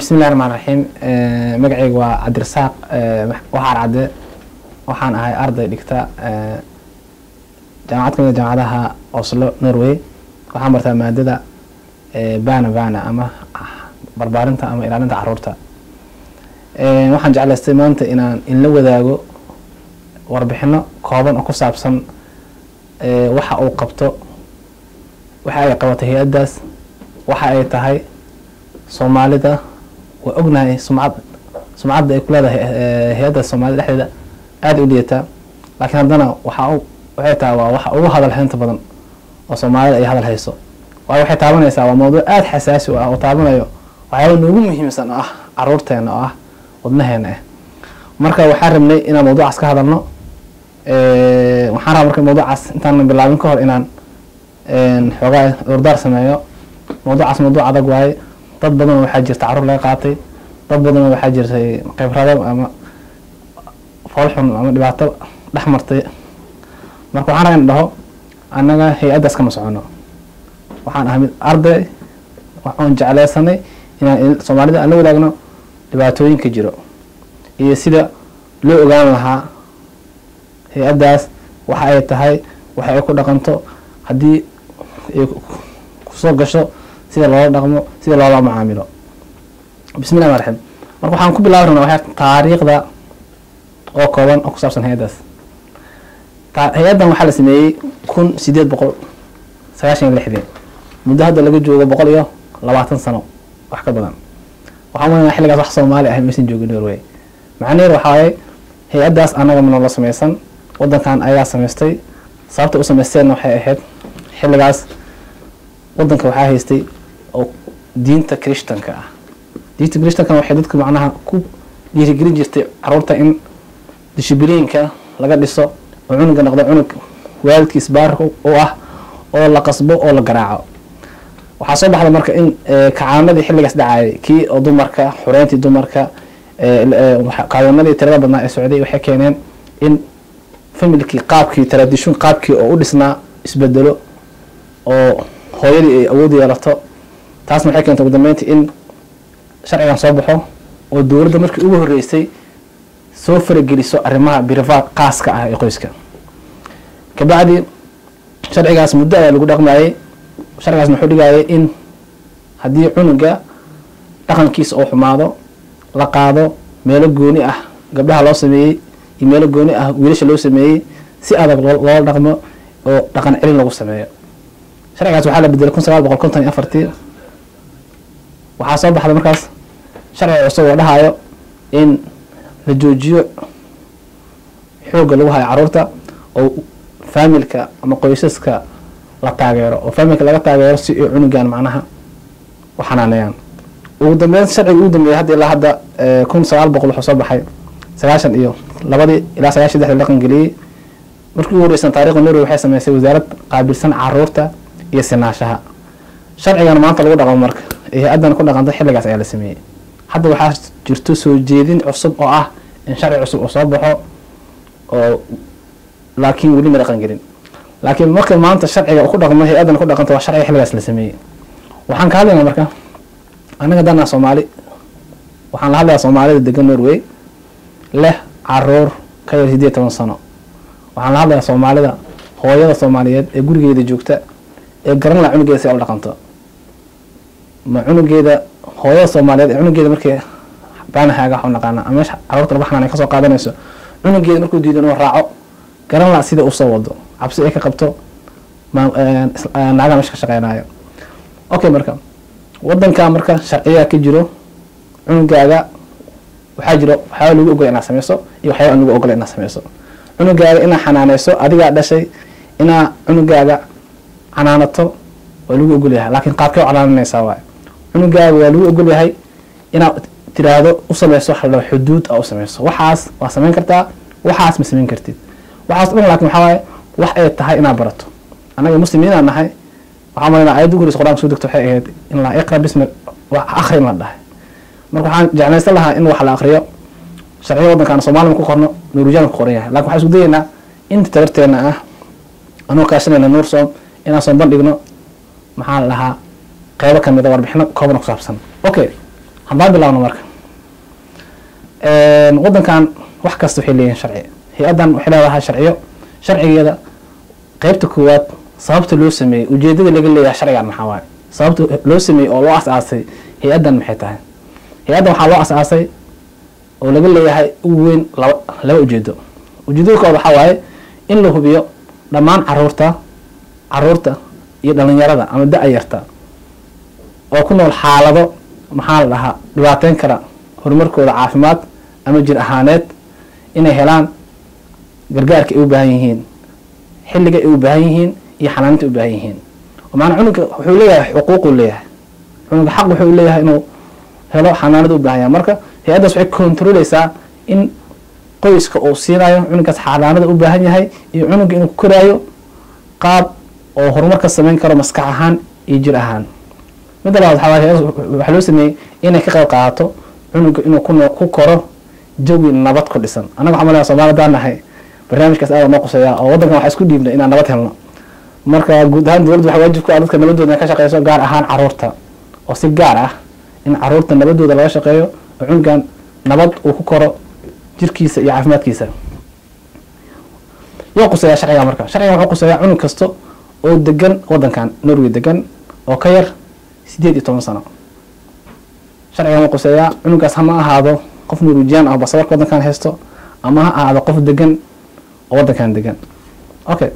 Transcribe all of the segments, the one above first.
بسم الله الرحمن الرحيم مقعي وعبد الرزاق وحار عده وحان هاي أرضي دكتا جامعات كمية جامعاتها أوسلو نروي وحان برتا مادة بانا أما بربارنتا أما إلالنتا عرورتا waxaan jeclaystay maanta in la wadaago warbixino kooban oo ku saabsan waxa uu qabto waxa ay qabatay hay'adaas waxa ay tahay Soomaalida waa ognahay sumcad ay ku leedahay hay'adda Soomaalida dhexdeeda aad u liita laakiin haddana waxay tahay waxa ugu hadal haynta badan oo Soomaalida ay hadal hayso waxay taabanaysaa waa mowduuc aad xasaasi ah oo taabanayo waxyaabo ugu muhiimsan oo ah caruurteena oo ah wadnaheena marka waxaan rabnay inaan mowduucaas ka hadalno waxaan rabaa marka mowduucaas intaan bilaabin ka hor inaan xogaa urdaar sameeyo mowduucaas mowduuc adag waaye dad badan waxaa jirta caruur laga qaatay dad badan waxaa jirtay khibrado ama foolxun ama dhibaato dhex martay marka waxaan rabaa in dhaho annaga hay'adaas kama socono waxaan ahay mid arday waxaan jeclaysanay inaan Soomaalida aan la wadaagno dhibaatooyinka jiro iyo sida loo ogaan lahaa hay'adaas waxa ay tahay waxa ay ku dhaqanto hadii ay ku soo gasho sida loo dhaqmo sida loo macaamilo bismillaahir rahmaanir rahiim marka waxaan ku bilaawnaa waxa taariikhda oo kooban oo ku saabsan hay'adaas hay'adan waxa la sameeyay 1896 muddo hadda laga joogo 120 sano wax ka badan waxaan xilligaas wax Soomaali ah meeshan joogay Norway macnaheedu waxa ay hay'adaas anaga ma la sameeysan wadankan ayaa sameystay sababta uu sameeyay waxay ahayd xilligaas wadanka waxa haystay oo diinta Kristaanka ah diinta Kristaanka waxay dadka macnaha ku dhiirigelin jirtay caruurta in dishibiliinka laga dhiso oo cunuga noqdo cunug waalidkiis baar oo ah oo la qasbo oo la garaaco waxaa soo baxday marka in kacaanadii xilligaas dhacay kii oo dumarka xureyntii dumarka qaadanadii tirada badnaa ee Soomaaliya waxay keeneen in familkii qaabkii tradition qaabkii oo u dhisnaa isbedelo oo hooyadii ay awood yeelato taasna waxay keentay ugu dambeyntii in sharcigan soo baxo oo dawladda markii ugu horeysay soo farageliso arrimaha privaat qaaska ah ee qoyska kabacdi sharcigaas muddo ayaa lagu dhaqmayay sharcigaas wuxuu dhigayay in hadii cunuga dhaqankiisa oo xumaado la qaado meelo gooni ah gabdhaha loo sameeyay iyo meelo gooni ah wiilasha loo sameeyay si adag loo dhaqmo oo dhaqan celin lagu sameeyo sharcigaas waxa la bedelay 1954 waxa soo baxday markaas sharci cusub oo dhahayo in la joojiyo xooga lagu hayo caruurta oo familka ama qoysaska la taageero oo familka laga taageero si ay cunugan macnaha waxanaanayaan ugu dambeyn sharciga ugu dambeeyay hadda 1900 wuxuu soo baxay 90 iyo 2 ilaa 93 dhaqan galiyay markii ugu horeysan taariikhda Norway waxay sameysay wasaarad qaabilsan caruurta iyo sinaashaha sharcigan maanta lagu dhaqmo marka hay'adan ku dhaqanta xilligaas ayaa la sameeyay hadda waxaa jirto soo jeedin cusub oo ah in sharci cusub oo soo baxo oo laakiin wali ma dhaqan galin laakiin marka maanta sharciga ku dhaqmo hay'adan ku dhaqanto waa sharci xilligaas la sameeyay waxaan ka hadlaynaa marka anaga dana Soomaali waxaan la hadlayaa Soomaalida degan Norway leh caruur ka yar 18 sano waxaan la hadlayaa Soomaalida hooyada Soomaaliyeed ee gurigeeda joogta ee garan la cunugeeda si ay u dhaqanto ma cunugeeda hooyada Soomaaliyeed ee cunugeeda markay baanahaaga waxu naqaana ama caruurta waxaan ka soo qaadanayso cunugeeda markuu diido inuu raaco garan la sida uu soo wado cabsi ay ka qabto naaga ka shaqeynaayo okay marka wadanka marka sharciga ka jiro cunugaaga waxa jiro waxa lagu ogol inaad sameyso iyo waxa aan lagu ogol inaad sameyso cunugaaga inaad xanaaneyso adiga dhashay inaad cunugaaga xanaanato waa lagu ogol yahay laakiin qaabkee u xanaaneysaa waa cunugaaga waa lagu ogol yahay inaad tiraahdo u sameyso hal xuduud oo sameyso waxaas waa sameyn kartaa waxaas ma sameyn kartid waxaas dhan laakiin waxa waaye wax ay tahay inaad barato anaga muslimiin aan nahay waxaan marnaa ayadu guriga Quraan soo degto waxay ahayd in la iqra bismi wa akhri ma dhahay marka waxaan jeclaysan lahaa in wax la akhriyo sharciga wadankan Soomaaliya ku qorno Norwegian ku qoran yahay laakiin waxaan isku dayeynaa inta tabarteena ah anoo kaashanayna Noorsom inaan soo bandhigno maxaa lahaa qaybo kamid ah warbixino kooban ku saabsan okay haddaan bilaabno marka waddankan wax kasta waxay leeyihiin sharci. hay-addan waxay leedahay sharciyo. sharcigeeda qaybta koowaad sababta loo sameeyey ujeedada laga leeyahay sharcigan maxaa waaye sababta loo sameeyey oo loo asaasay hay-addan maxay tahay. hay-addan waxaa loo asaasay oo laga leeyahay ugu weyn laba ujeedo. ujeedada koowaad waxaa waaye in la hubiyo dhammaan caruurta iyo dhalinyarada ama da-yarta oo ku nool xaalado maxaa la dhahaa dhibaateyn kara horumarkooda caafimaad ama jir ahaaneed inay helaan gargaarka ay u baahan yihiin xilliga ay u baahan yihiin iyo xanaanada ay u baahan yihiin. maana cunuga wuxuu leeyahay xuquuq uu leeyahay cunuga xaq wuxuu leeyahay inuu helo xanaanada u baahan yahay. marka hay-addaas waxay kontroleysaa in qoyska uu siinayo cunugaas xanaanada u baahan yahay iyo cunuga inuu ku koraayo qaab oo horumar ka samayn karo maskax ahaan iyo jir ahaan. midda labaad waxaa loo sameeyey inay ka qayb qaadato cunuga inuu ku koro jawi nabad ku dhisan. annaga waxaan malaya Soomaaliya daan nahay barnaamijkaas aad noo quseeyaa oo waddankan waxaa isku dhiibnay inaan nabad helno. marka guud ahaan dowladda waxaa waajib ku ah dadka nabadooda ka shaqeyso gaar ahaan caruurta oo si gaar ah in caruurta nabadooda laga shaqeeyo oo cunugan nabad uu ku koro jirkiisa iyo caafimaadkiisa. yoo quseeyaa sharciga marka sharcigan wuxuu quseeyaa cunug kasta oo degan waddankan Norway degan oo ka yar 18 sano. sharcigan wuxuu quseeyaa cunugaas hama ahaado qof Norwegian ah basawarka waddankan haysto ama ha ahaado qof degan oo waddankan degan. okay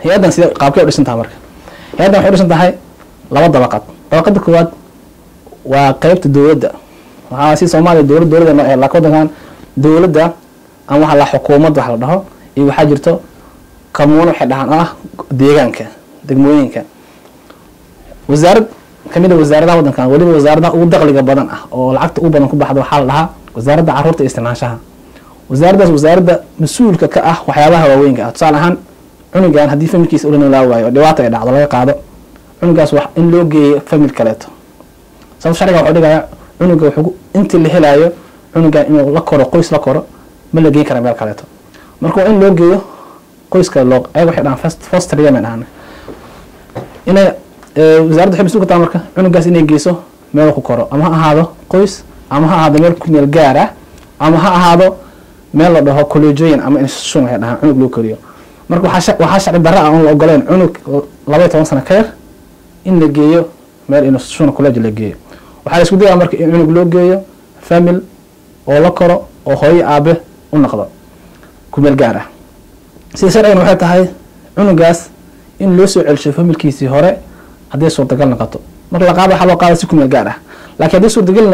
hay-addan sida qaabkay u dhisan tahay marka hay-addan waxay u dhisan tahay laba dabaqad. dabaqada koowaad waa qaybta dowladda waxaa si Soomaaliya dowladda ma ee la waddankan dowladda ama waxa la xukuumadda waxa la dhaho iyo waxaa jirto kamuun waxay dhahaan ah deegaanka degmooyinka. wasaarad kamid ah wasaaradaha waddankan waliba wasaaradaha ugu dakhliga badan ah oo lacagta ugu badan ku baxdo waxaa la dhahaa wasaaradda caruurta iyo isticmaashaha. wasaaraddaas wasaaradda mas-uulka ka ah waxyaabaha waaweynka ah. tusaale ahaan cunugan haddii familkiisa ula noolaa waayo oo dhibaato ay dhacdo laga qaado cunugaas wax in loo geeyo famil kaleeto. sababta sharciga wuxuu dhigayaa cunuga wuxuu intii la helaayo cunugan inuu la koro qoys la koro ma la geyn kara meel kaleeto. marka waa in loo geeyo qoyska loo ayaga waxay dhahaan foster yemen ahaan inay wasaaradda waxay mas-uul ka tahay marka cunugaas inay geyso meel ku koro ama ha ahaado qoys ama ha ahaado meel ku meel gaar ah ama ha ahaado meel la dhaho collegeoyin ama institution waxay dhahaan cunug loo koriyo. marka waxaa sharci darro ah oon la ogoleyn cunug 12 sano ka yar in la geeyo meel institution college la geeyo. waxaa la isku dayaa marka in cunug loo geeyo famil oo la koro oo hooyo aabe u noqdo ku meel gaar ah. sida sharcigan waxay tahay cunugaas in loo soo celsho familkiisii hore haddii suurtagal noqoto. marka la qaado waxaa loo qaada si ku meel gaar ah laakiin haddii suurtagal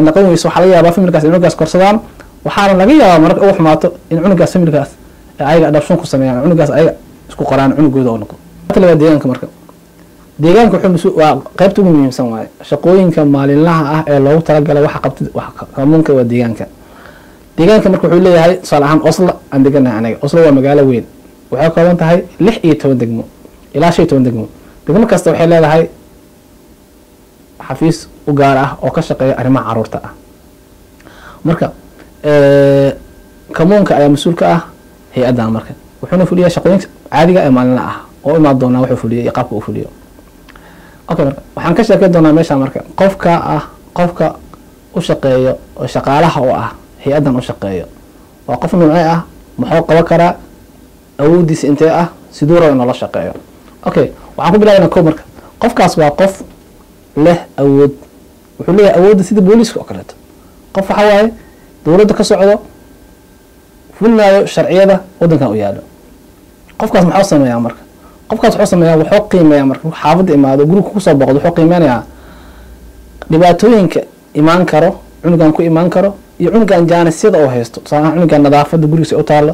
noqon weyso waxaa laga yaabaa familkaas cunugaas korsadaan waxaana laga yaabaa marka ugu xumaato in cunugaas familkaas ayaga adoption ku sameeyaan cunugaas ayaga isku qoraan cunugooda oo noqdo. talaba deegaanka marka deegaanka wuxuu waa qaybta ugu muhiimsan waaye shaqooyinka maalinlaha ah ee loogu talagalay waxa qabtid wax kamuunka waa deegaanka. deegaanka marka wuxuu leeyahay tusaale ahaan Oslo aan deganahay anaga. Oslo waa magaalo weyn waxay ka kooban tahay 16 degmo ilaa 15 degmo. degmo kasta waxay leedahay xafiis u gaar ah oo ka shaqeeya arrimaha caruurta ah. marka kamuunka ayaa mas-uul ka ah hay-addan marka wuxuuna fuliyaa shaqooyinka caadiga ee maalinlaha ah oo imaan doonaa wuxuu fuliyo iyo qaabka uu fuliyo. okay marka waxaan ka sheekeyn doonaa meesha marka qofka u shaqeeyo oo shaqaalaha oo ah hay-addan u shaqeeyo waa qof noocee ah muxuu qaban karaa awoodiisa intee ah sidoo raba inuu la shaqeeyo. okay waxaan ku bilaabaynaa koob marka qofkaas waa qof leh awood wuxuu leeyahay awoodda sida booliiska oo kaleeto. qof waxa waaye dowladda ka socdo fulinayo sharciyada waddankan u yaalo. qofkaas muxuu sameeyaa marka qofkaas wuxuu sameeyaa wuxuu qiimeeyaa marka xaafadda imaado guriga ku soo boqdo wuxuu qiimeynayaa dhibaatooyinka imaan karo cunugan ku imaan karo iyo cunugan jaanisiyada oo haysto. tusaale ahaan cunugan nadaafadda gurigiisa u taalo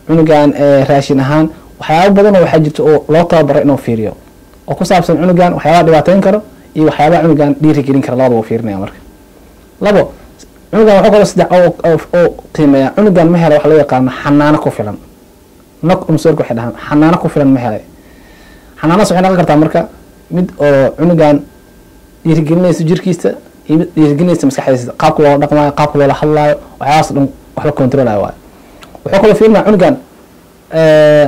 cunugan raashin ahaan waxyaabo badan oo waxaa jirta oo loo tababaro inuu fiiriyo oo ku saabsan cunugan waxyaabaha dhibaateyn karo iyo waxyaabaha cunugan dhiirigelin kara labadaba uu fiirinaya marka. labo cunugan wuxuu kaloo saddex oo qiimeeyaa cunugan ma hela waxa loo yaqaano xanaano ku filan. umsoorka waxay dhahaan xanaano ku filan ma helay. xanaanaas waxay noqon kartaa marka mid oo cunugan dhiirigelinaysa jirkiisa iyo dhiirigelinaysa maskaxdiisa qaabka loola dhaqmaayo qaabka loola hadlaayo waxyaabahaas dhan wax la kontroolayo waayo. wuxuu kaloo fiirinaya cunugan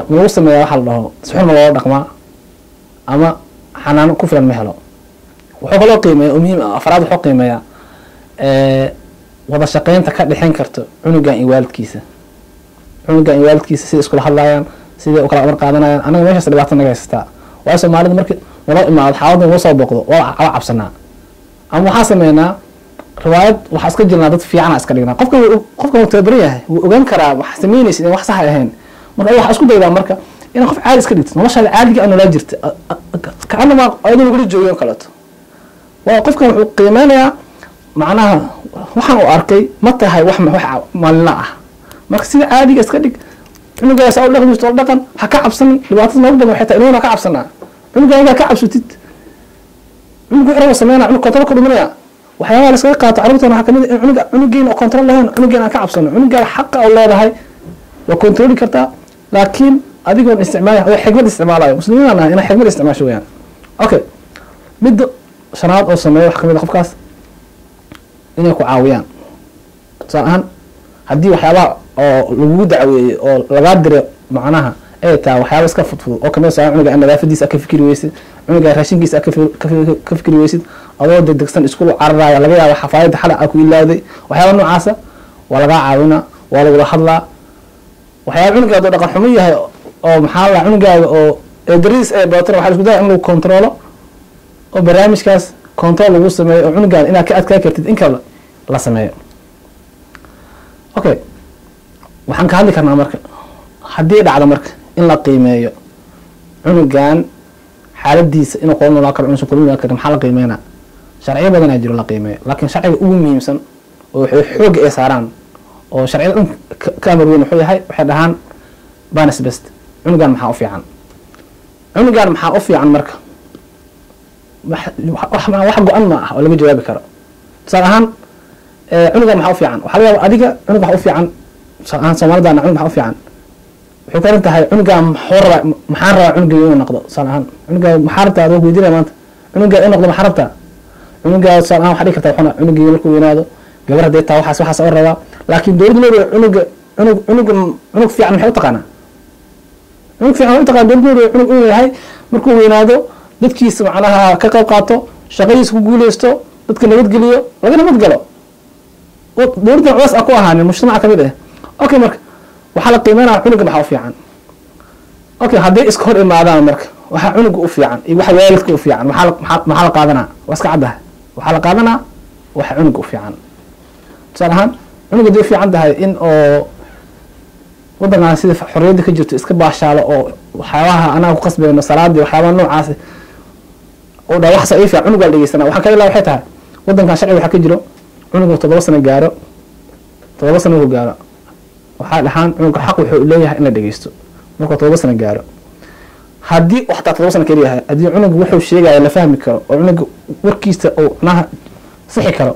ma lagu sameeyaa waxa la dhaho si xun ma loola dhaqmaa ama xanaano ku filan ma helo. wuxuu kaloo qiimeeya oo muhiim ah afraad wuxuu qiimeeyaa wada shaqeynta ka dhexeyn karto cunugan iyo waalidkiisa sida iskula hadlayaan sidai u kala amar qaadanayaan anaga meeshaas dhibaato naga haystaa waayo soomaalida marki naloo imaado xaalada nagoo soo booqdo waa cabsanaa ama waxaa sameynaa riwaayad waxaa iska jirnaa dad fiicana iska dhignaa qofka wuu tababaran yahay wuu ogaan karaa wax sameynaysid in wax sax ahayn marka waxaa isku daydaa marka inaa qof caadi iska dhigto noloshaada caadiga aan nolaa jirta kaanama ayadoo lagula joogiyo kaleeto waa qofkan wuxuu qiimeynayaa macnaha waxaan uu arkay ma tahay wax maalinla ah marka sida caadiga iska dhig cunugaas aa u dhaqmi jirto dhaqan ha ka cabsanin dhibaatada noogu badan waxay tahay inuuna ka cabsanaa cunugaa inaa ka cabsatid cunugu xiraba sameynaa cunug kontarool ka dhuminaya waxyaabaha la iskaga qaato carruurtan waxaa kamid in cunugeena oo kontarool lahayn cunugeena aan ka cabsano cunugaada xaqa u leedahay waa kontarooli kartaa laakiin adigoon isticmaal oo xigmad isticmaalayo muslimiin aan inay xigmad isticmaasho weeyaan okay midda shanaad oo sameeyo wax kamid qofkaas inay ku caawiyaan tusaale ahaan haddii waxyaabaha oo lagugu dacweeyey oo lagaa diro macnaha ay tahay waxyaaba iska fudfud oo kamid ah cunuga nadaafadiisa ka fikiri weysid cunuga raashinkiisa ka fikiri weysid adoo degdegsan isku cararaya laga yaabo xafaayada xala ku ilaaday waxyaaba noocaasa waa lagaa caawinaa waa lagula hadlaa waxyaaba cunugaada oo dhaqan xumo yahay oo maxaa la cunugaaga oo dariis ee baatan waxaa isku daya in lagu kontrolo oo barnaamijkaas control lagu sameeyo oo cunugaada inaad ka adkaa kartid in kale la sameeyo okay waxaan ka hadli karnaa marka haddii dhacdo marka in la qiimeeyo cunugan xaaladiisa inuu kula noolaa karo inuusan kula noolaa karin maxaa la qiimeynaa sharciyo badanaa jiro la qiimeeyo laakiin sharciga ugu muhiimsan oo xooga ay saaraan oo sharciyada dhan ka amar weyn wuxuu yahay waxay dhahaan banis best cunugan maxaa u fiican marka wax go-an ma ah oo laga jawaabi karo tusaale ahaan cunugan maxaa u fiican waxaa laga yaaba adiga cunug wax u fiican tusaale ahaan soomaalidana cunug maxaa u fiican waxay karan tahay cunugan maxaan rabaa cunuga inuu noqdo tusaale ahaan cunuga maxaa rabtaa adoo weydiinaya maanta cunuga inuu noqdo maxaa rabtaa cunuga tusaale ahaan waxaa dhigi kartaa waxuna cunugii markuu weynaado gabar hadday taa waxaas oo rabaa laakiin dowladda leedahay cunug fiican maxay u taqaanaa cunug fiican waxay u taqaanaa dowladda leedahay cunug inuu yahay markuu weynaado dadkiisa macnaha ka qayb qaato shaqadiisa ku guuleysto dadka nabadgeliyo laga nabadgalo dowladdan culays a ku ahaanin mujtamaca kamid ah okay marka waxaa la qiimeynaya cunuga maxaa u fiican okay hadday iska hor imaadaan marka waxaa cunuga u fiican iyo waxa waalidka u fiican maxaa la qaadanaa waa iska caddahay waxaa la qaadanaa waxa cunuga u fiican tusaale ahaan cunuga haday u fiican tahay in oo wadankan sida xorriyadda ka jirto iska baashaalo oo waxyaabaha anaga ku qasbayno salaadii waxyaabaha noocaas oo dhaa waxsa ii fiican cunug waa dhegeysanaa waxaa ka ilaa waxay tahay wadankan sharci waxaa ka jiro cunuga 7 sano gaaro waxaa dhahaan cunuga xaq wuxuu leeyahay in la dhegeysto markuu 7 sano gaaro haddii waxtaa 7 sano kaliya yahay haddii cunuga wuxuu sheegaya la fahmi karo oo cunuga warkiisa oo macnaha sixi karo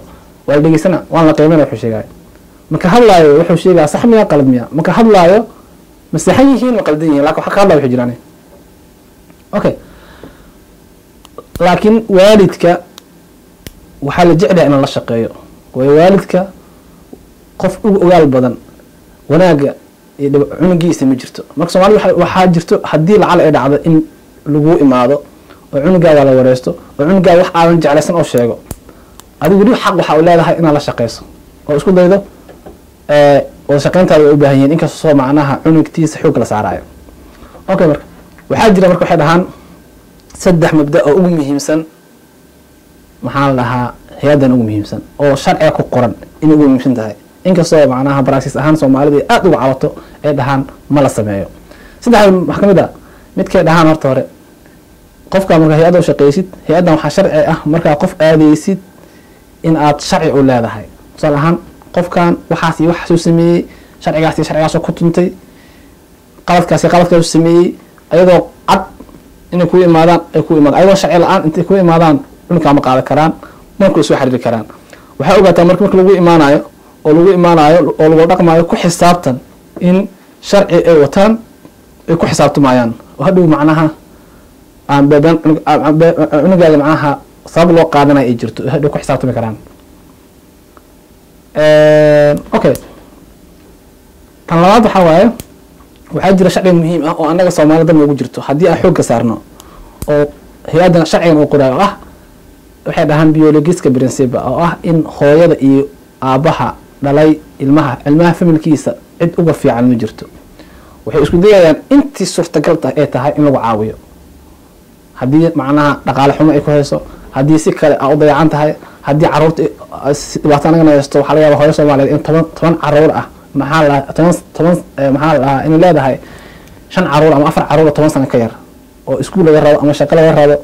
waa la dhegeysana waan la qiimeynaya wuxuu sheegaya marka hadlaayo wuxuu sheegaya sax miya qalad miya marka hadlaayo ma saxan yihiin ma qaldan yihiin laakiin waxa ka hadlaayo wuxuu jiraan okay laakiin waalidka waxaa la jeclahay in la shaqeeyo way waalidka qof ugu ogaal badan wanaaga iyo cunugiisa ma jirto marka Soomaaliya waxaa jirto haddii lacal ay dhacdo in lagu imaado oo cunugaaga la wareysto oo cunugaaga wax aadan jeclaysan oo sheego adigu weli xaq waxa uu leedahay inaad la shaqeyso oo isku daydo oo shaqeyntaada u baahan yihiin inkastoo macnaha cunugtiisa xoog la saarayo okay marka waxaa jira marka waxay dhahaan 3 mabda oo ugu muhiimsan maxaa la dhahaa hay'adan ugu muhiimsan oo sharciga ku qoran in ugu muhiimsan tahay inkastoo macnaha barasis ahaan Soomaalida aad uga cawato ay dhahaan ma la sameeyo 3 wax kamid ah midkay dhahaan horta hore qofka marka hay'ad oo shaqeysid hay'adan waxa sharci ah marka qof aadeysid in aad sharci u leedahay tusaale ahaan qofkan waxaas iyo wax soo sameeyay sharcigaas ku tuntay qaladkaas uu sameeyay ayadoo cad inay ku imaadaan ayadoo sharci la'aan intay ku imaadaan cunugka ma qaadan karaan markuu soo xiriiri karaan waxa ogaataa marka lagu imaanayo oo lagu dhaqmaayo ku xisaabtan in sharci ay wataan ay ku xisaabtamayaan oo hadhow macnaha aan badan cunugaaga macnaha sabab loo qaadanay ay jirto hadhow ku xisaabtami karaan okay tan labaad waxaa jira sharci muhiim ah oo anaga Soomaalida ugu jirto haddii aan xoog ka saarno oo hay'adan sharcigan uu qoraayo waxay dhahaan biologiska principle oo ah in hooyada iyo aabaha dhalay ilmaha familkiisa cid uga fiican ma jirto waxay isku dayayaan intii suurtagal ay tahay in lagu caawiyo haddii macnaha dhaqaale xumo ay ku hayso haddii si kale u dayacan tahay haddii caruurta dhibaato anaga haysto waxaa laga yaabaa hooyo Soomaaliyeed in toban caruur ah maxaa la in leedahay 5 caruur ama 4 caruur 10 sano ka yar oo iskuul laga rabo ama shaqo laga rabo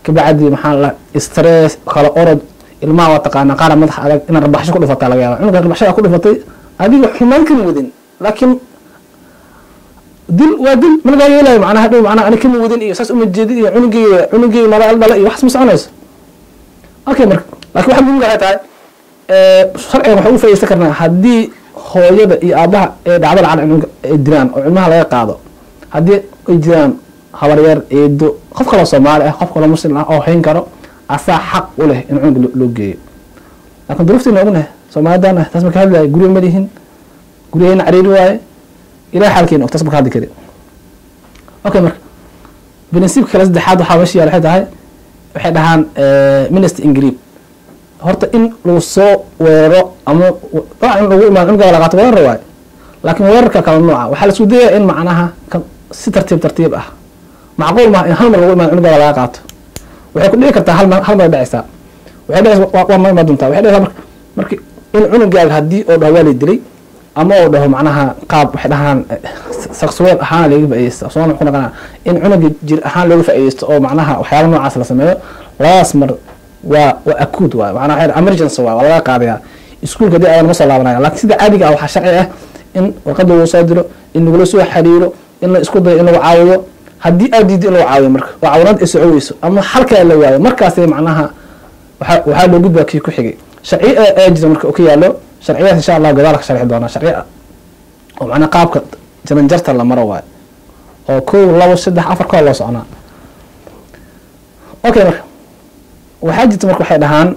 kabacdi maxaa la stress kala orod ilmaha waa taqaana qaar madax adag in rabaxsho ku dhifataa laga yaabaa cunuga rabaxsho ku dhifatay adiga xumaan kan wadin laakiin dil ma laga yeelay macnaha dhow macnaha ani kan wadin iyo saas uma jeedin iyo cunugii mala iyo wax ma soconayso okay marka laakiin waxa muhiim ah tahay sharciga waxa uu faa'iideyn karnaa haddii hooyada iyo aabaha ee dhacdo lacag ay diraan oo ilmaha laga qaado haddii ay jiraan habaryar eedo qof kale Soomaali ah qof kale muslim ah oo hayn karo asaa xaq u leh in cunug loo geeyo laakiin duruuftii noqonay Soomaalidana taas ma ka hadlay guriga ma lihin gurigeena cariiri waaye ilaa xalkeena taas ma ka hadli kari okay marka bininsib kala saddexaad waxa meesha yaala waxay dhahaan minister ingrid horta in lagu soo weero ama in lagu imaan cunuga la qaato weerar waaye laakiin weerarka kala nooca waxaa la isku dayaa in macnaha si tartiib ah macquul ma in hal mar lagu imaan cunuga la qaato waxay ku dhigi kartaa hal mar dhacaysa waxay dhacaysaa waa ma dunta waxay dhacaysaa markii in cunugaaga hadii oo dhaw wali dilay ama oo dhaw macnaha qaab waxay dhahaan sexual ahaan laga faa'iideysto Soomaaliya ku naqana in cunuga jir ahaan laga faa'iideysto oo macnaha waxyaabo noocaas la sameeyo laas mar waa akuud waa macnaha emergency waa laga qaadaya iskuulka dii ay ma soo laabanaya laakiin sida caadiga ah waxa sharci ah in waqti lagu soo diro in lagu soo xiriiro in la isku dayo in lagu caawiyo haddii aad diido in lagu caawiyo marka waa caawinaad ay socodayso ama halka la waayo markaas ay macnaha waxa loo gudbaa kii ku xigay sharci ee jira marka oo ka yaalo sharciyaha insha Allah gadaal ka sharxi doona sharciya oo macnaha qaabka jaranjarta la maro waay oo 1 2 3 4 ka loo soconaa okay marka waxaa jirta marka waxay dhahaan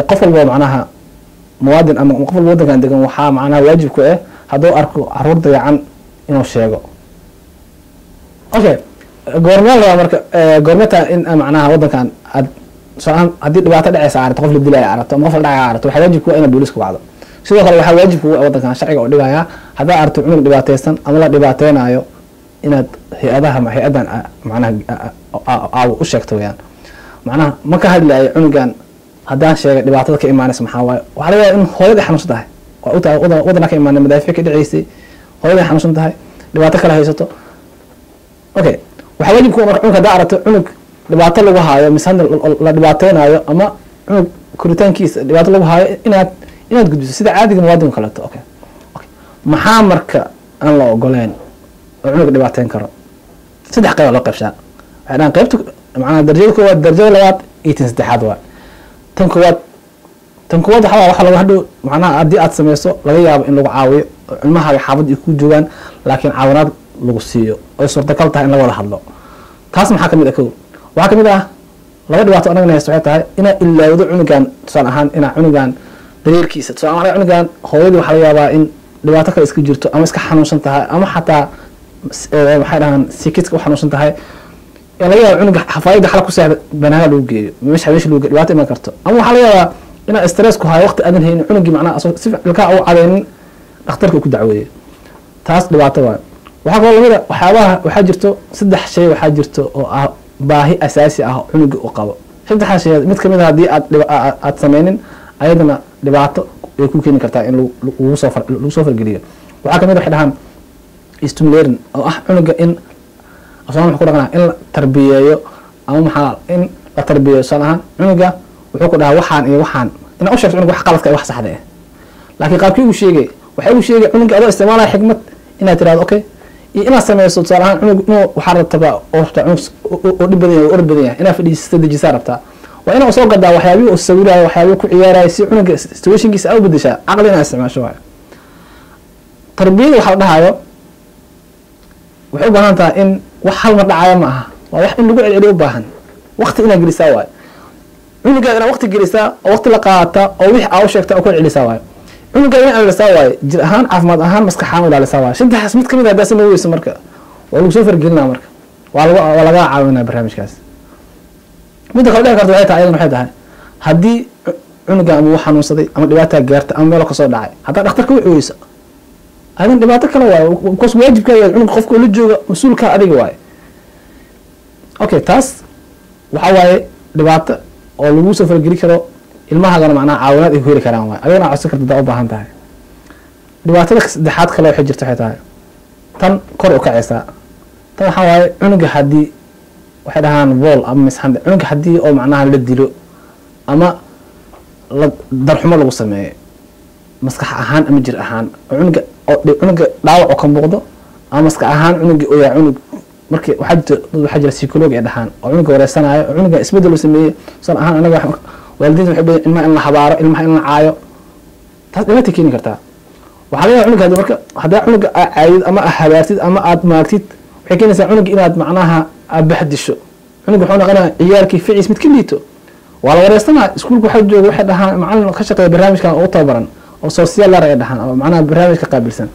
qof walba macnaha muwaadin ama qof walba wadankan degan waxaa macnaha waajib ku ah hadduu arko caruur dayacan inuu sheego okay goorma marka goormata in macnaha wadankan soo hadii dhibaato dhacaysa aragto qof la dilay aragto ama qof la dhacay aragto waxa waajib ku ah in booliska wacdo sidoo kale waxa waajib ku ah wadankan sharciga oo dhigaya hadaa aragto cunug dhibaataysan ama la dhibaateynayo inaad hay'adaha macnaha u sheegto weeyaan macnaha ma ka hadlayo cunugan hadaan sheegay dhibaatada ka imaanaysa maxaa waaye waxa laga yaabaa in hooyada xanuunsan tahay oo wadana ka imaanay madaafiic ka dhaceysay hooyada xanuunsan tahay dhibaato kala haysato okay waxa waajib ku ah marka cunug hadaa aragto cunug dhibaato lagu haayo misan la dhibaateynayo ama cunug koritaankiisa dhibaato lagu haayo inaad gudbiso sida caadiga muwaadin kale okay maxaa marka aan la ogoleen oo cunug dhibaateyn karo saddex qayb loo qaybshaa waxay dhan qaybta macnaha darajada koowaad darajada labaad iyo tan saddexaad waa tan koowaad waxa lagu hadhow macnaha haddii aad sameyso laga yaabo in lagu caawiyo ilmahaaga xaafad ay ku joogaan laakiin caawinaad lagu siiyo oo suurtagal tahay in la wada hadlo taas maxaa kamid ah waxaa kamid ah laba dhibaato anaga haysto waxay tahay inaa ilaawdo cunugan tusaale ahaan inaa cunugan dareerkiisa tusaale ahaan cunugan hooyadii waxaa laga yaabaa in dhibaato kale iska jirto ama iska xanuunsan tahay ama xataa waxay dhahaan sikidka u xanuunsan tahay laga yaabo cunuga xafaayada xal ku seexda banaanka lagu geeyo meesha lagu geeyo dhibaato iman karto ama waxaa laga yaabaa inaa stress ku hayo waqti aadan haynin cunugii macnaha si ilkaa u cadaynin dhakhtarka ku dacweeyo taas dhibaato waa waxaa kaloo lamida waxyaabaha waxaa jirto saddex shay waxaa jirto oo ah baahi asaasi ah cunuga uu qabo saddex shay mid kamid ah hadii aad sameynin ayadana dhibaato ay ku keeni kartaa in lagu soo fargeliyo waxaa kamid waxay dhahaan stimulating oo ah cunuga in asaan ku dhaqana in la tarbiyeeyo ama maxaa in la tarbiyeeyo salahan cunuga wuxuu ku dhahaa waxaan iyo waxaan in u sheegto cunuga wax qaladka wax saxda ah laakiin qaabkii uu sheegay waxa uu sheegay cunuga adoo isticmaalaya xikmad inaad tiraahdo okay ina sameyso salahan cunug waxa rabtaa oo dhib badan yahay oo orod badan yahay ina fadhiisto dejisa rabtaa waa ina soo gadaa waxyaabihi uu sawirayo waxyaabihi ku ciyaarayo si cunuga situationkiisa ay u bedeshaa aqli ina isticmaasho waa tarbiyada waxa la dhahayo waxay u baahan tahay in wax hal mar dhacaya ma aha waa wax in lagu celceliyo u baahan waqti ina gelisaa waay cunuga ina waqti gelisaa oo waqti la qaata oo wixii aad u sheegtay oo ku celisaa waay cunuga ina ilalisaa waay jir ahaan caafimaad ahaan maskax ahaan ilalisaa waay saddex mid kamid ah daas ma weyso marka waa lagu soo fargelinaa marka waa laga caawinaa barnaamijkaas midda kale dhici karta waxay tahay ayadana waxay tahay haddii cunuga ama uu xanuunsaday ama dhibaataa gaarta ama meelo kasoo dhacay haddaa dhakhtarka u cooyeysa adan dhibaato kale waayo because waajibkaaga cunuga qofka la jooga mas-uulka adiga waaye okay taas waxa waaye dhibaato oo lagu soo fargeli karo ilmahaagana macnaha caawinaad ay ku heli karaan waaye adigana codsan karta hadaa u baahan tahay dhibaatada saddexaad kale waxay jirta waxay tahay tan kor u kacaysaa tan waxaa waaye cunuga haddii waxay dhahaan bool ama misxande cunuga haddii oo macnaha la dilo ama darxumo lagu sameeyo maskax ahaan ama jir ahaan cunuga dhaawac oo ka muuqdo ama maskax ahaan cunuga oo yaa cunug markii waxaa jira psychology ee dhahaan oo cunuga wareysanayo oo cunuga isbedel uu sameeyey san ahaan anaga waalidiinta waxay dhahaan ilmaha in la habaaro ilmaha in la caayo taas dhibaata keeni kartaa waxaa laga yaabaa cunuga marka haddaa cunuga aad caayid ama aad habaartid ama aad maagtid waxay keenaysaa cunuga inaad macnaha aad baxdisho cunuga wuxuu noqonayaa ciyaalkii ficiis mid ka liito waa la wareysanaa iskuulka waxaa jooga waxay dhahaan macalin ka shaqeeya barnaamijkan ugu tababaran oo social lar ay dhahaan oo macnaha barnaamijka qaabilsan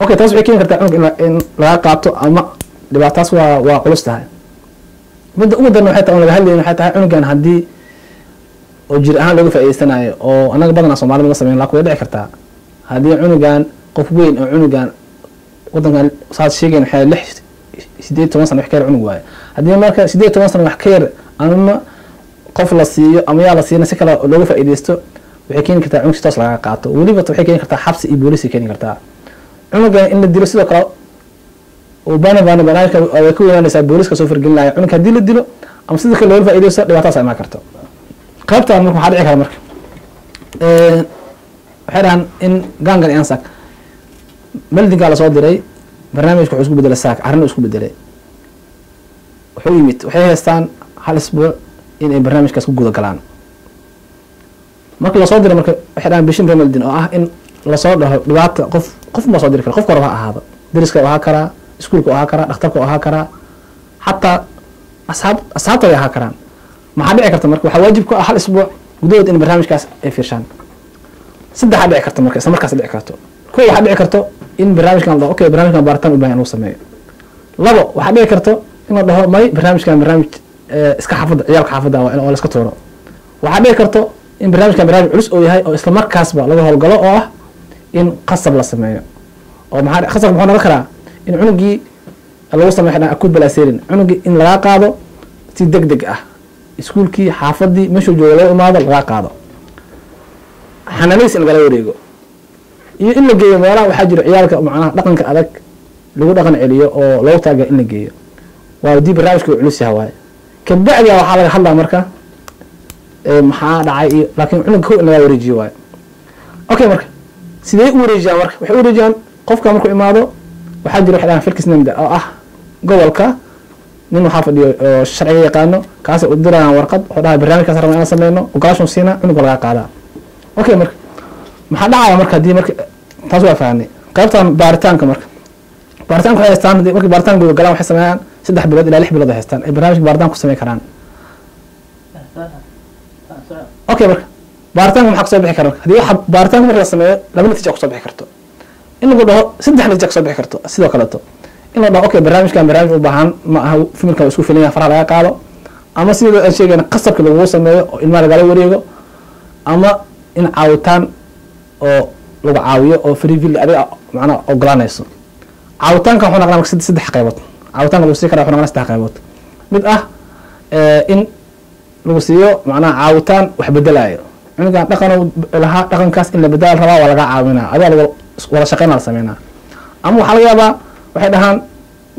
okay taas waxay keeni kartaa cunuga in laga qaato ama dhibaataas waa culus tahay midda ugu darna waxay tahay laga hadlayn waxay tahay cunugan haddii oo jir ahaan looga faa'iideysanayo oo anaga badanaa soomaalida ma sameyn laakiin way dhici kartaa haddii cunugan qof weyn oo cunugan wadankan saad sheegayn waxay 18 sano wax ka yar cunug waaye haddii marka 18 sano wax ka yar ama qof la siiyo ama yaa la siina si kale looga faa'iideysto waxay keeni kartaa cunug si toos laga qaato weliba waxay keeni kartaa xabsi iyo boolis keeni kartaa cunugan in la dilo sidoo kale oo barnaamijka ay ku wanaanaysaa booliska soo fargelinaya cunug haddii la dilo ama sidoo kale looga faa'iideysto dhibaataas ay ma karto qaybtaan marka waxaa dhici kara marka waxay dhahaan in gaangan iyo ansac meldinkaa lasoo diray barnaamijka wuxuu isku bedelay saak arrin isku bedelay wuxuu yimid waxay haystaan hal isbuuc in ay barnaamijkaas ku guda galaan marka lasoo diray marka waxay dhahaan bishin remeldin oo ah in lasoo dhaho dhibaata qof ma soo diri karo qofka horaba ha ahaado dariska ahaa karaa iskuulka ahaa karaa dhakhtarka ahaa karaa xataa asxaabta way ahaa karaan maxaa dhici karta marka waxaa waajib ku ah hal isbuuc gudahood in barnaamijkaas ay fiirshaan saddexa dhici karta marka isla markaas dhici karto kow waxaa dhici karto in barnaamijkan la dhaho okay barnaamijkan baaritaan u baahan in lagu sameeyo labo waxaa dhici karto in la dhaho may barnaamijkan barnaamij iska xaafadda ciyaalka xaafadda waa oo la iska tuuro waxaa dhici karto in barnaamijkan barnaamij culus oo yahay oo isla markaasba laga howlgalo oo ah in qasab la sameeyo oo maxaa qasab muxuu noqon karaa in cunugii lagu sameeyo akuud balaaseerin cunugii in laga qaado si degdeg ah iskuulkii xaafadii meeshuu jooga loo imaado laga qaado xanaanays in lagala wareego iyo in la geeyo meelaha waxaa jira ciyaalka macnaha dhaqanka adag lagu dhaqan celiyo oo loogu taageero in la geeyo waa dii barnaamijka uu culus yahay waaye kabacdi waxaa laga hadlaa marka maxaa dhacay iyo laakiin cunuga kow in laga wareejiyo waaye okay marka sidee u wareejiyaan marka waxay u wareejiyaan qofka markuu imaado waxaa jira waxay dhahaan firkis namda oo ah gobolka nin waxaa fadhiyo oo sharciga yaqaano kaasay u dirayaan warqad wuxuu dhahay barnaamijkaas rabnaa inaan sameyno ogolaashun siina cunuga laga qaadaa okay marka maxaa dhacaya marka haddii marka taas waa fahanay qaybtan baaritaanka marka baaritaanka waxay haystaan markii baaritaanka guda galaan waxay sameeyaan 3 bilood ilaa 6 bilood ay haystaan ay barnaamijka baaritaan ku sameyn karaan okay marka baaritaanka maxaa kusoo bixi kara haddii waxa baaritaanka marka la sameeyo 2 natiijo kusoo bixi karto in lagu dhaho 3 natiijo kusoo bixi karto sidoo kaleeto in la dhaho okay barnaamijkan barnaamij u baahan ma aha fimirka isku filan faraha laga qaado ama sidoo aan sheegayna qasabka lagu sameeyo oo ilmaha lagala wareego ama in caawitaan oo lagu caawiyo oo free will adiga macnaha ogolaanayso caawitaanka wuxuu noqonaa marka 3 qaybood caawitaanka lagu sii karaa wuxuu noqonaa 3 qaybood mid ah in lagu siiyo macnaha caawitaan wax bedelayo cunugan dhaqan lahaa dhaqankaas in la bedel rabaa waa laga caawinaa adiga wada shaqeyn la sameynaa ama waxa laga yaabaa waxay dhahaan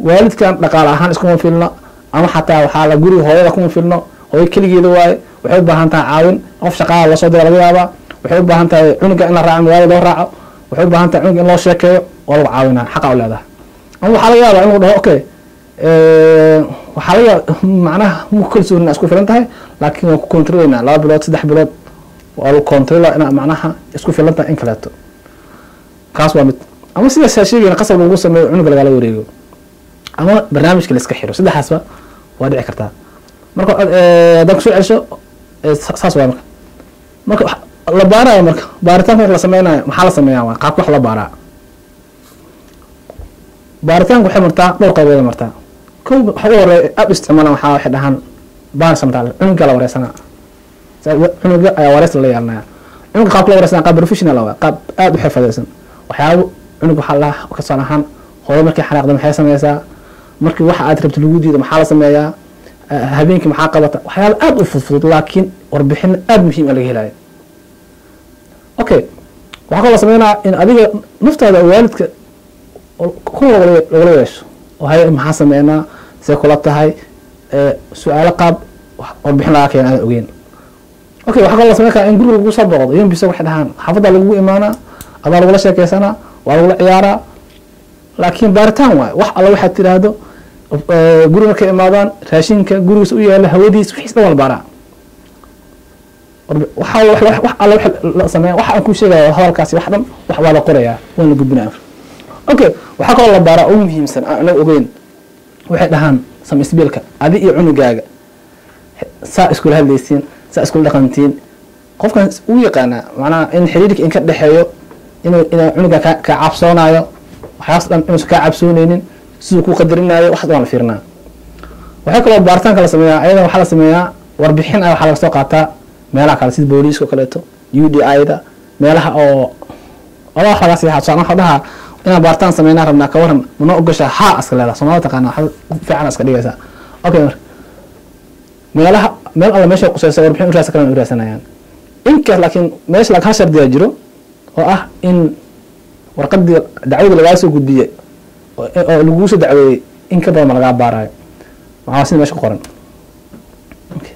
waalidkan dhaqaale ahaan iskuma filno ama xataa waxaa la guriga hooyada kuma filno hooyo keligeeda waaye waxay u baahan tahay caawin qof shaqaala la soo diro laga yaabaa waxay u baahan tahay cunuga in la raaco magaalada loo raaco waxay u baahan tahay cunuga in loo sheekeeyo oo lagu caawinaa xaqa u leedahay ama waxaa laga yaabaa in lagu dhaho okay waxaa laga macnaha mu kalsoonina isku filan tahay laakiin waa ku kontroleynaa 2 bilood 3 bilood waa lagu kontrolaa ina macnaha isku filan tahay in kaleeto kaas waa mid ama sida sheegayna qasab lagu sameeyo cunuga lagala wareego ama barnaamijka la iska xiro saddexaasba waa dhici kartaa marka dadku soo cesho saas waa marka la baarayo marka baaritaanka la sameynayo maxaa la sameeyaa waa qaabka wax la baaraa baaritaanku waxay martaa dhowr qaybood martaa kow waxa ugu horeeya aad isticmaalaan waxay dhahaan baan samtaal cunuga la wareysana cunuga ayaa wareys la yeelanaya cunuga qaabka la wareysana qaab professional ah qaab aad u xirfadaysan waxyaabo cunuga waxa la ka soo ahaan hooyo markay xanaaqdo maxay sameeysaa markii waxa aad rabto lagu diido maxaa la sameeyaa habeenkii maxaa qabata waxyaabo aad u fudud laakiin warbixin aad muhiim ah laga helayo okay waxa kala sameynaa in adiga naftaada waalidka ku lagala yeesho oo hay maxaa sameynaa see kula tahay su'aalo qaab warbixin laga keenay aan ogeyn okay waxa kala sameyn karaa in guriga lagu soo boqdo iyo biso wax dhahan xafada lagu imaana adaa lagu sheekaysanaa waa lagu ciyaaraa laakiin baaritaan waay wax alla waxa tiraahdo guriga ka imaadaan raashinka gurigiisa u yaala hawadiisa wixii isla walbara waxa alla wax la sameeyo waxa aan ku sheegayo hadalkaasi wax dhan wax waa la qorayaa waan la gudbinaa okay waxa kale la baara oo muhiimsan aan ogeyn waxay dhahan samisbeelka adi iyo cunugaaga saa isku hadlaysiin saa isku dhaqantiin qofkan uu yaqaana macnaha in xiriirka in ka dhaxeeyo inuu cunuga ka cabsoonayo waxaas dhan inuu ka cabsoonaynin sidoo ku qadarinayo wax dhan la fiirnaa waxa kale baaritaan kala sameeyaa ayada waxa la sameeyaa warbixin waxa laga soo qaataa meelaha kale sida booliiska kale to UDI-da meelaha oo waxa laga sii xasuusan hadaha inaan baaritaan sameynaa rabnaa ka waran ma ogashaa ha aska leedahay Soomaaliya taqaana waxa fiican aska dhigaysa okay meelaha meel alla meesha qusaysa warbixin u raasa kale u raasanayaan inka laakiin meesha laga shardiya jiro oo ah in warqadii dacwada laga soo gudbiyay oo lagu soo dacweeyay in ka badan laga baarayo waxa si meesha qoran okay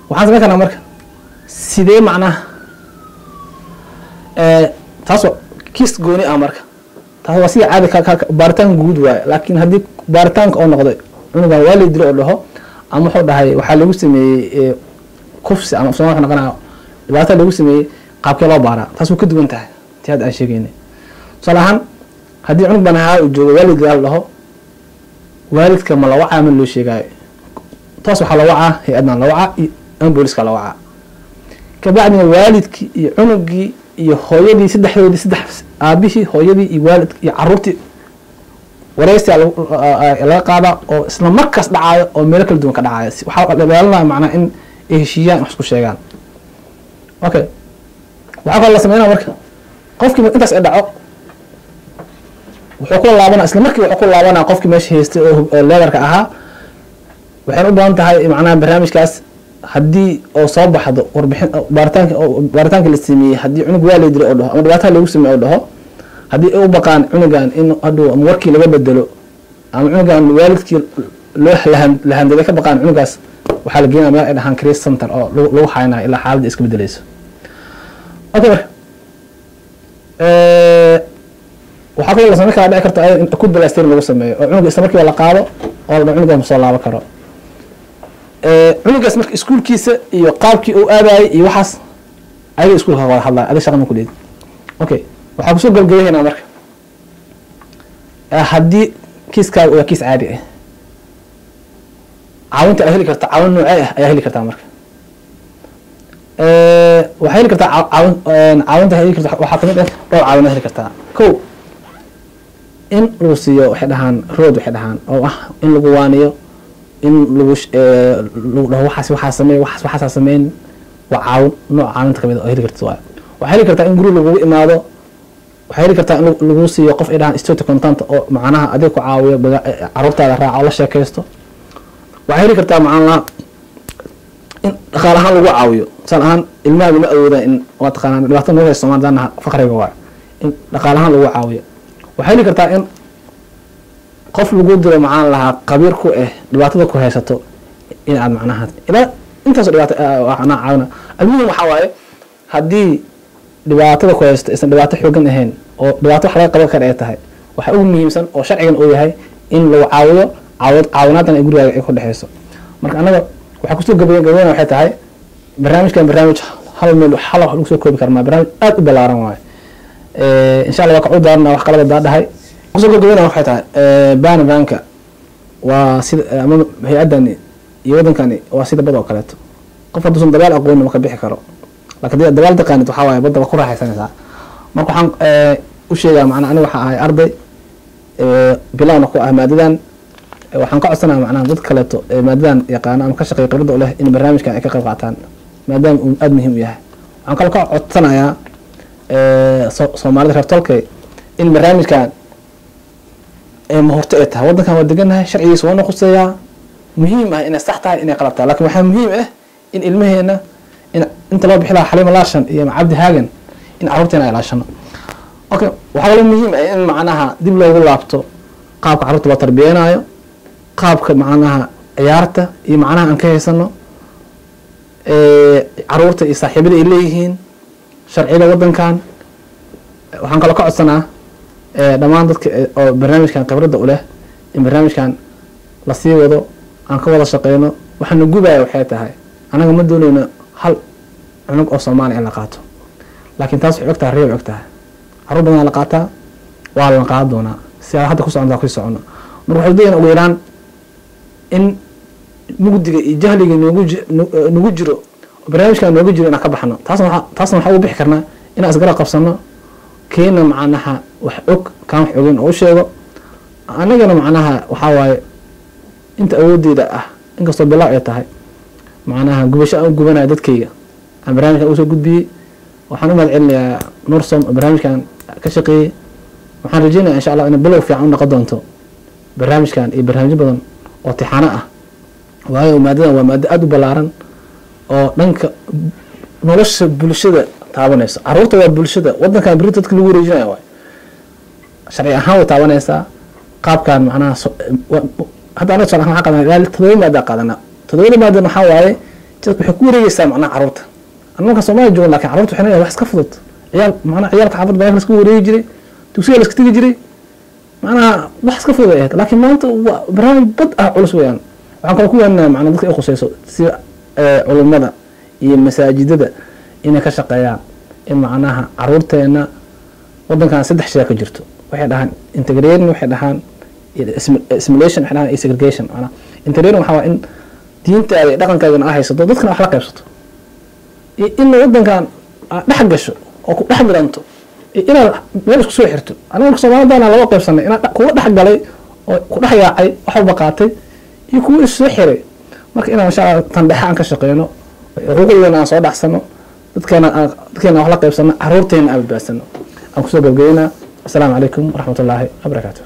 waxaan sameyn karnaa marka sidee macnaha taasoo kiis gooni ah marka taas waa sida caadi ka baaritaan guud waay laakiin haddii baaritaanka oo noqday cunugan waa la dilo oo dhaho ama wuxuu dhahay waxaa lagu sameeyey kufsi ama Soomaaliya noqonaa dhibaato lagu sameeyey qaabkee loo baaraa taas way ka duwan tahay tii hadda aan sheegaynay tusaale ahaan haddii cunug baan ahaa uu joogo waalid la dhaho waalidka ma la wacaa ma loo sheegaayo taas waxaa la wacaa hay-addan la wacaa iyo booliska la wacaa kabacdina waalidkii iyo cunugii iyo hooyadii saddex aabihii hooyadii iyo waalidkii iyo carruurtii wareysi laga qaada oo isla markaas dhacayo oo meelo kala duwan ka dhacayo waxaa dhalaalaya macnaa in ay heshiiyaan wax isku sheegaan okay waxaa kaloo la sameynaa marka qofkii intaas ay dhaco wuxuu ku laabanaa isla markii wuxuu ku laabanaa qofkii meesha haystay oo leaderka ahaa waxay u baahan tahay macnaa barnaamijkaas haddii oo soo baxdo warbixin baaritaanka la sameeyay haddii cunug waa la diray oo dhaho ama dhibaato lagu sameeyo oo dhaho haddii ay u baqaan cunugan in hadhow ama warkii laga bedelo ama cunugan waalidkii loo lahandaday ka baqaan cunugaas waxaa la geenaa meel ay dhahaan crisis center oo lagu haynayo ilaa xaaladda iska bedelayso okay waxaa kaloo la sameyn karaa dhici karta in ku balaasteyn lagu sameeyo oo cunuga isla markiiba la qaado oo la cunugan ma soo laaban karo cunugaas marka iskuulkiisa iyo qaabkii uu aadayay iyo waxaas ayaga iskuulka wada hadlaya adiga shaqa ma ku leedi okay waxaa kusoo gabagabeynaa marka haddii kiiskaaga waa kiis caadi ah caawinta aad heli karta caawin noocee ah ayaa heli kartaa marka waxaa heli kartaa caawinta heli karta waxaa kamid ah dhowr caawin heli kartaa kow in lagu siiyo waxay dhahaan road waxay dhahaan oo ah in lagu waaniyo in lagu dhaho waxaa sameey waxaa sameyn waa caawin nooc caawinta kamid oo heli karta waxaa heli kartaa in guriga lagu imaado waxaa heli kartaa in lagu siiyo qof ay dhahaan state content oo macnaha adiga ku caawiyo carruurtaada raaca oo la sheekaysto waxaa heli kartaa macnaha in dhaqaale ahaan lagu caawiyo tusaale ahaan ilmahaaga ma awooda in waa taqaanaan dhibaatada nooga haysta Soomaalidana faqriga waa in dhaqaale ahaan lagu caawiyo waxaa heli kartaa in qof lagu diro macaan lahaa qabiir ku dhibaatada ku haysato in aad macnaha ilaa intaas dhibaato waxna caawina almuhiim waxa waaye haddii dhibaatada ku haysto isan dhibaato xoogan ahayn oo dhibaato wax laga qaban kara ay tahay waxa ugu muhiimsan oo sharcigan uu yahay in lagu caawiyo caawinaadan ay gurigaaga ay ku dhaxayso marka anaga waxa kusoo gabagabeyna waxay tahay barnaamijkan barnaamij hal meel hal wax lagu soo koobi karmaa barnaamij aad u balaaran waaye insha Allah waa ka udaarna wax kala daadahay kusoo gabagabeyna waxay tahay banka waa sida ama hay-adani iyo wadankani waa sida bad oo kaleeto qof hadduu dabaal aqoon ma ka bixi karo laakiin dabaal taqaanid waxa waaye badda ku raaxaysanaysaa marka waxaan u sheegaa macna aniga waxa ahay arday bilowna ku ah maadadan waxaan ka codsanaa macnaha dad kaleeto maadadan yaqaana ama ka shaqeeya khibrada u leh in barnaamijkan ay ka qayb qaataan maadaama uu aada muhiim u yahay waxaan kaloo ka codsanayaa soomaalida reer tolkay in barnaamijkan mahorto ay tahay waddankan waa deganahay sharcigiisa waa noquseeyaa muhiim ah inay sax tahay inay qalab tahay laakiin waxaa muhiim ah in ilmaheena inta loo bixi lahaa Xaliima Laashan iyo Cabdi Haagan in carruurteena ay ilaashano okay waxaa kaloo muhiim ah in macnaha dib loogu laabto qaabka carruurta loo tarbiyeenaayo qaabka macnaha ciyaarta iyo macnaha aan ka haysano carruurta iyo saaxiibada ay leeyihiin sharciga waddankan waxaan kaloo ka codsanaa dhammaan dadka oo barnaamijkan khibradda u leh in barnaamijkan la sii wado aan ka wada shaqeyno waxaana gubaya waxay tahay anaga ma doonayno hal cunug oo Soomaali in la qaato laakiin taas waxay ogtahay reeb ogtahay carruur badan la qaataa waa la qaadan doonaa si aan hadda ku soconaa ku socono marka waxay doonayaan ugu yaraan in mugdiga iyo jahliga nagu jiro barnaamijkan nooga jiro inaan ka baxno taasna waxaa u bixi karnaa inaan isgara qabsano keena macnaha wax og kaan wax ogeyn oo u sheego anagana macnaha waxaa waaye inta awoodeeda ah inkastoo bilaaw ay tahay macnaha gubasho aan gubanayo dadkayga aan barnaamijkan usoo gudbiyey waxaan u mahad celinayaa Nursom barnaamijkan ka shaqeeyey waxaan rajeynayaa insha Allah in bilow fiican u noqon doonto barnaamijkan iyo barnaamijyo badan oo tixaano ah waayo maadadan waa maado aad u ballaaran oo dhanka nolosha bulshada taabanaysa carruurta waa bulshada waddankan beri dadka lagu wareejinayo waay sharci ahaan way taabanaysaa qaabkan macnaha hadda anaga sharci ahaan waxaan qaadanaa 7 maado qaadanaa 7 maado waxaa waaye waxay ku wareegaysaa macnaha carruurta annaga Soomaaliya joogno laakiin carruurta waxay wax iska fudud macnaha ciyaalka xaafad baa la isku wareegi jiray dugsiga la iska tagi jiray macnaha wax iska fudud ay laakiin maanta waa barnaamij bad ah culus weeyaan waxaan kaloo ku weenaa macnaha dadka ay khusayso si culimada iyo masaajidada inay ka shaqeeyaan in macnaha carruurteena waddankan 3 shay ka jirto waxay dhahaan integration waxay dhahaan assimilation waxay dhahaan segregation macnaha integration waxa waa in diintaada iyo dhaqankaagana ay haysato dadkana wax la qaybsato in waddankan dhex gasho oo ku dhex miranto inaad meel isku soo xirto anaga Soomaalidana laba qaybsanay inaad kuwa dhex galay oo ku dhex yaacay wax u baqaatay iyo kuwa soo xiray marka inaan insha Allah tan dhex aan ka shaqeyno xuquuqdeena aan soo dhaxsano dadkeena wax la qaybsano carruurteena aan badbaasano aan ku soo gabagabeynaa assalaamu calaykum waraxmatullaahi wabarakaatuh